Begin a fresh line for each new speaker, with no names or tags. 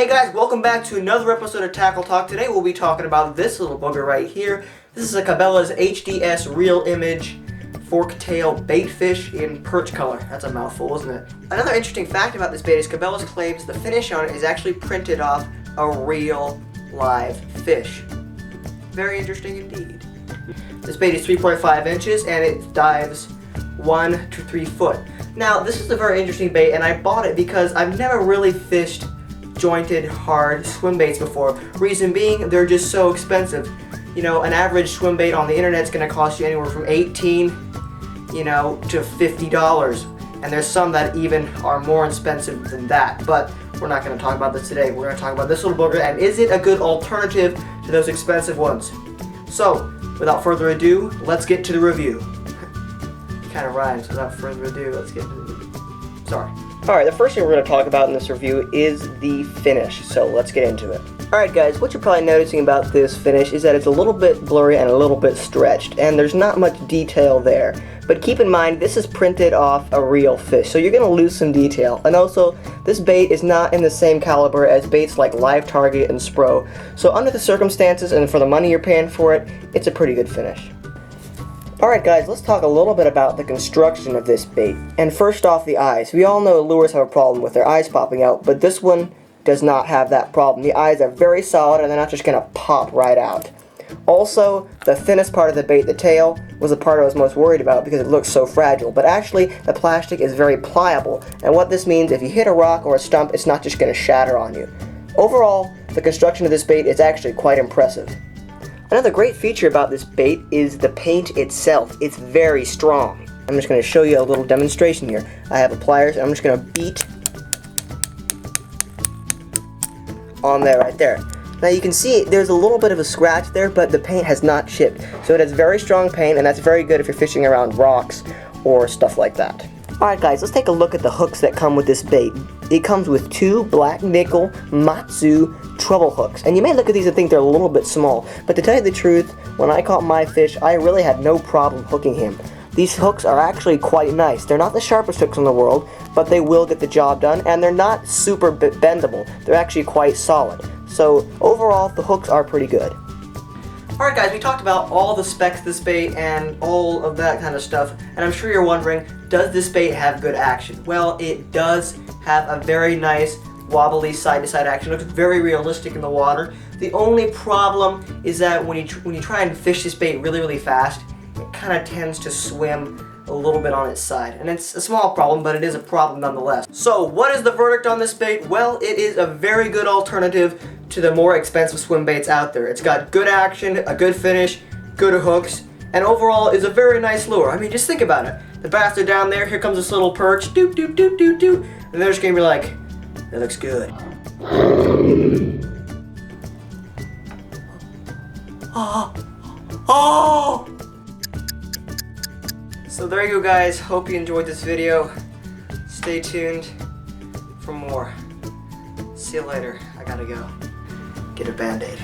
Hey guys, welcome back to another episode of Tackle Talk. Today we'll be talking about this little booger right here. This is a Cabelas HDS real image fork tail bait fish in perch color. That's a mouthful, isn't it? Another interesting fact about this bait is Cabelas claims the finish on it is actually printed off a real live fish. Very interesting indeed. This bait is 3.5 inches and it dives 1 to 3 foot. Now this is a very interesting bait and I bought it because I've never really fished jointed hard swim baits before. Reason being, they're just so expensive. You know, an average swim bait on the internet is going to cost you anywhere from $18, to $50. And there's some that even are more expensive than that. But we're not going to talk about this today. We're going to talk about this little booger and is it a good alternative to those expensive ones? So, without further ado, let's get to the review. Kind of rhymes. Without further ado, let's get to the review. Sorry. Alright, the first thing we're going to talk about in this review is the finish, so let's get into it. Alright guys, what you're probably noticing about this finish is that it's a little bit blurry and a little bit stretched, and there's not much detail there. But keep in mind, this is printed off a real fish, so you're going to lose some detail. And also, this bait is not in the same caliber as baits like Live Target and Spro, so under the circumstances and for the money you're paying for it, it's a pretty good finish. Alright guys, let's talk a little bit about the construction of this bait. And first off, the eyes. We all know lures have a problem with their eyes popping out, but this one does not have that problem. The eyes are very solid and they're not just going to pop right out. Also, the thinnest part of the bait, the tail, was the part I was most worried about because it looks so fragile. But actually, the plastic is very pliable, and what this means, if you hit a rock or a stump, it's not just going to shatter on you. Overall, the construction of this bait is actually quite impressive. Another great feature about this bait is the paint itself. It's very strong. I'm just going to show you a little demonstration here. I have a pliers and I'm just going to beat on there right there. Now you can see there's a little bit of a scratch there, but the paint has not chipped. So it has very strong paint and that's very good if you're fishing around rocks or stuff like that. Alright guys, let's take a look at the hooks that come with this bait. It comes with 2 black nickel Matsu treble hooks. And you may look at these and think they're a little bit small, but to tell you the truth, when I caught my fish, I really had no problem hooking him. These hooks are actually quite nice. They're not the sharpest hooks in the world, but they will get the job done, and they're not super bendable. They're actually quite solid. So overall, the hooks are pretty good. Alright guys, we talked about all the specs of this bait and all of that kind of stuff, and I'm sure you're wondering, does this bait have good action? Well, it does have a very nice wobbly side-to-side action. It looks very realistic in the water. The only problem is that when you try and fish this bait really fast, it kind of tends to swim a little bit on its side. And it's a small problem, but it is a problem nonetheless. So what is the verdict on this bait? Well, it is a very good alternative to the more expensive swim baits out there. It's got good action, a good finish, good hooks, and overall is a very nice lure. I mean, just think about it. The bastard down there, here comes this little perch, doop doop doop doop doop, and they're just gonna be like, that looks good. Oh! So there you go guys, hope you enjoyed this video. Stay tuned for more. See you later, I gotta go get a Band-Aid.